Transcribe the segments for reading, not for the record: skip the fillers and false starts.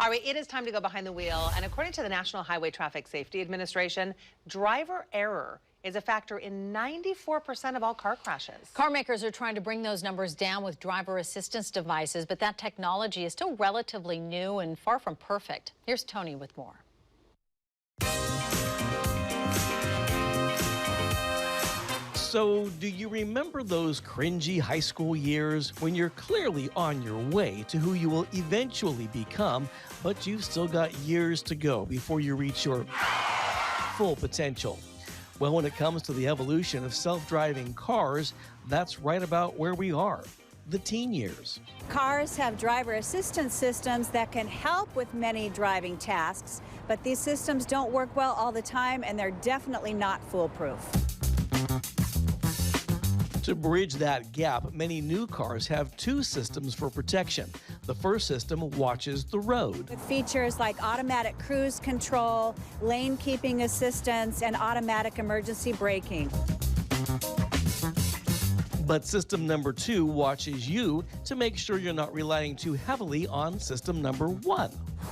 All right, it is time to go behind the wheel. And according to the National Highway Traffic Safety Administration, driver error is a factor in 94% of all car crashes. Car makers are trying to bring those numbers down with driver assistance devices, but that technology is still relatively new and far from perfect. Here's Tony with more. So, do you remember those cringy high school years when you're clearly on your way to who you will eventually become, but you've still got years to go before you reach your full potential? Well, when it comes to the evolution of self-driving cars, that's right about where we are, the teen years. Cars have driver assistance systems that can help with many driving tasks, but these systems don't work well all the time, and they're definitely not foolproof. To bridge that gap, many new cars have two systems for protection. The first system watches the road. With features like automatic cruise control, lane keeping assistance, and automatic emergency braking. But system number two watches you to make sure you're not relying too heavily on system number one.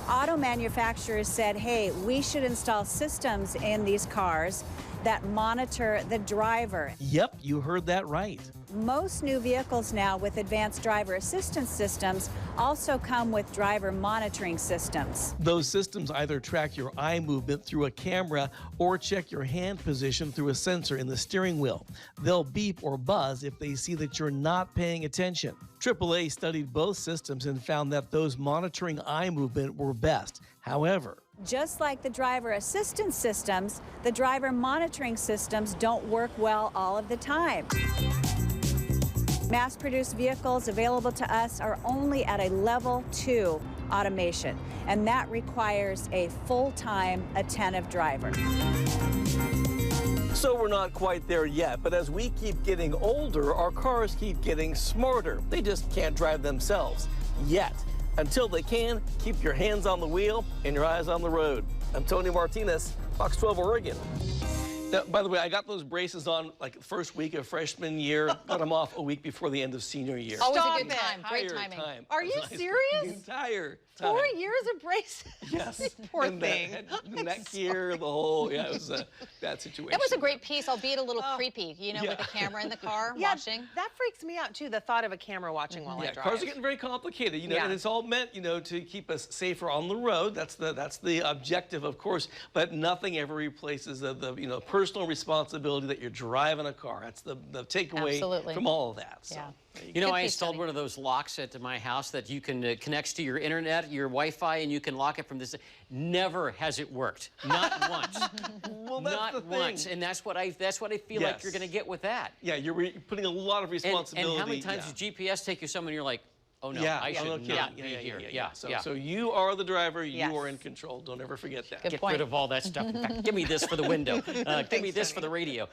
Auto manufacturers said, hey, we should install systems in these cars that monitor the driver. Yep, you heard that right. Most new vehicles now with advanced driver assistance systems also come with driver monitoring systems. Those systems either track your eye movement through a camera or check your hand position through a sensor in the steering wheel. They'll beep or buzz if they see that you're not paying attention. AAA studied both systems and found that those monitoring eye movement were best. However, just like the driver assistance systems, the driver monitoring systems don't work well all of the time. Mass-produced vehicles available to us are only at a level 2 automation, and that requires a full-time, attentive driver. so we're not quite there yet, but as we keep getting older, our cars keep getting smarter. They just can't drive themselves yet. Until they can, keep your hands on the wheel and your eyes on the road. I'm Tony Martinez, Fox 12 Oregon. Now, by the way, I got those braces on like the first week of freshman year, got them off a week before the end of senior year. Always Stop a good time, great timing. Are you serious? The entire time. 4 years of braces? Yes. Poor and thing. The neck gear, the whole, yeah, it was a bad situation. That was a great piece, albeit a little creepy, you know, with the camera in the car watching. That freaks me out too, the thought of a camera watching while I drive. Cars are getting very complicated, you know, and it's all meant, you know, to keep us safer on the road. That's the objective, of course, but nothing ever replaces the you know, personal responsibility that you're driving a car. That's the takeaway from all of that. So. Yeah. You know, I installed one of those locks at my house that you can connect to your internet, your Wi-Fi, and you can lock it from this. Never has it worked. Not once. Well, that's not once. And that's what I feel like you're going to get with that. Yeah, you're putting a lot of responsibility. And how many times does GPS take you somewhere and you're like, oh no, I should not be here. So you are the driver. You are in control. Don't ever forget that. Get rid of all that stuff. In fact, give me this for the window. Give me this for the radio.